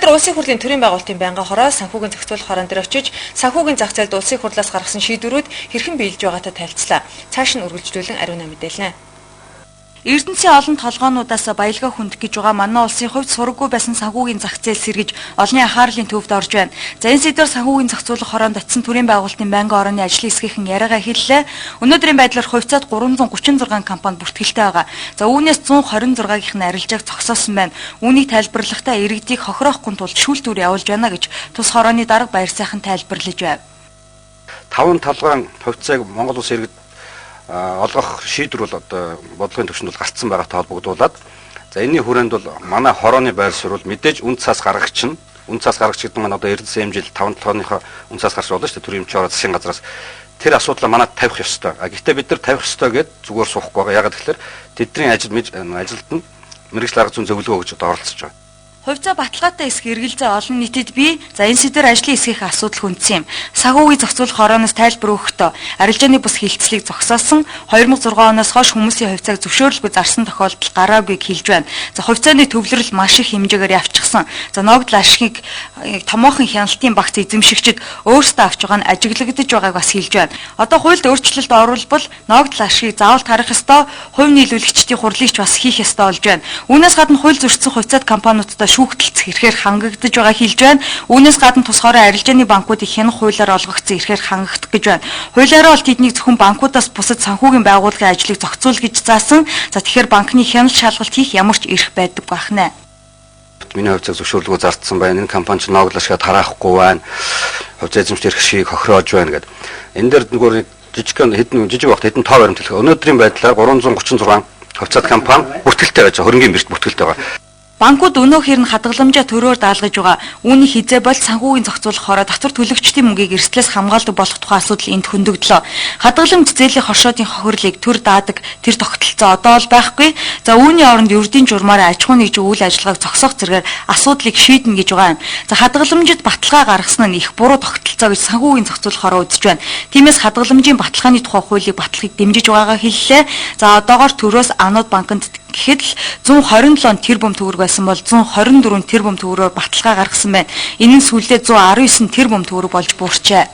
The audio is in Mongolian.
Өнөөдөр улсын хурлын төрийн байгуулалтын байнгын хороо санхүүгийн зохицуулах хорон дээр очиж санхүүгийн зах зээлд улсын хурлаас гаргасан шийдвэрүүд хэрхэн биелж байгаатай танилцлаа. Цааш нь үргэлжлүүлэн ариуна мэдээлнэ. Эрдэнэсийн олон толгоонуудаас баялгаа хүндэх гэж байгаа манай улсын хувьд сураггүй байсан санхүүгийн зах зээл сэргэж олонний анхаарлын төвд орж байна. За энэ сэдвээр санхүүгийн зохицуулах хороонд очисон төрийн байгуулалтын байнгын орооны ажлын хэсгийнхэн яриагаа хэллээ. Өнөөдрийн байдлаар хувьцаат 336 компани бүртгэлтэй байгаа. За үүнээс 126-ийнх нь арилжааг зогсоосон байна. Үүнийг тайлбарлахдаа иргэдийг хохироохгүй тулд шүүлтүүр явуулж байна гэж тус хорооны дарга баяр сайхан тайлбарлаж байна. 5 талгаан хувьцааг Монгол улсын иргэд олгох шийдвэр бол одоо бодлогын түвшинд бол гарцсан байгаатай холбогдуулаад за энэний хүрээнд бол манай хорооны байр суурь мэдээж үн цаас гаргагч нь үн цаас гаргагч гэдэг нь одоо Эрдэнэс хэмжил 5 толгойнхоо үн цаас гарч болно шүү дээ төрийн эмчийн ороо засгийн газраас тэр асуудлаа манад тавих ёстой. Гэхдээ бид нар тавих ёстой гэд зүгээр суухгүй байгаа. Ягаад гэвэл тэдний ажилд нь мэргэжил арга зүйн зөвлөгөө өгч одоо оролцож байгаа. Хувьцаа баталгаатай эсэх эргэлзээ олон нийтэд бий. За энэ сэдвээр ажлын хэсгийнх асуудал хүндсэн юм. Санхүүгийн зохицуулах хорооноос тайлбар өгөхдөө арилжааны бус хилцлийг зогсоосон 2006 оноос хойш хүмүүсийн хувьцааг зөвшөөрлгүй зарсан тохиолдол гараагүйг хэлж байна. За хувьцааны төвлөрөл маш их хэмжээгээр явчихсан. За ногдол ашигыг томоохон хяналтын багц эзэмшигчид өөрсдөө авч байгаа нь ажиглагдаж байгааг бас хэлж байна. Одоо хуульд өөрчлөлт оруулбал ногдол ашигыг заавал тарах ёстой, хувь нийлүүлэгчдийн хурлыг ч бас хийх ёстой болж байна. Үүнээс гадна хууль зөрчсөн хувьцаат компаниудад шүүхтэлцэх эрхээр хангагдаж байгаа хэлж байна. Үүнээс гадна тусгаараа арилжааны банкуудыг хянах хуулиар олгогдсон эрхээр хангагдах гэж байна. Хуулиараа бол тэднийг зөвхөн банкудаас бусад санхүүгийн байгууллагын ажлыг зохицуул гэж заасан. За тэгэхээр банкны хяналт шалгалт хийх ямар ч эрх байдаг байна. Миний хувьцааг зөвшөөрлөгөө зардсан байна. Энэ компани ч ногдол ашигаа тараахгүй байна. Хувьцаа эзэмших эрх шийг хохироож байна гэдэг. Энэ дээр нөгөө жижиг багт хэдэн тоо баримт хэлэх. Өнөөдрийн байдлаар 336 хувьцаат компани бүртгэлтэй байж байгаа. Хөрөнгийн бирж бүртгэлтэй байгаа. Банкуд өнөөхөр нь хадгаламжаа төрөөр даалгаж байгаа. Үүний хизээ бол санхүүгийн зохицуулах хороо татвар төлөгчдийн мөнгийг эрсдлээс хамгаалдаг болох тухай асуудал энд хөндөгдлөө. Хадгаламж зээлийн хоршоодын хохирлыг төр даадаг тэр тогтолцоо одоо бол байхгүй. За үүний оронд ердийн журмаар аж ахуйн нэгж үйл ажиллагааг зогсоох зэргээр асуудлыг шийднэ гэж байгаа юм. За хадгаламжид баталгаа гаргасан нь их буруу тогтолцоо гэж санхүүгийн зохицуулах хороо үзэж байна. Тиймээс хадгаламжийн баталгааны тухай хуулийг батлахыг дэмжиж байгаагаа хэллээ. За одоогоор төрөөс Анууд банкнд гэхэд л 127 тэрбум төгрөг байсан бол 124 тэрбум төгрөгөөр баталгаа гаргасан байна. Энэ нь сүүлдээ 119 тэрбум төгрөг болж буурчээ.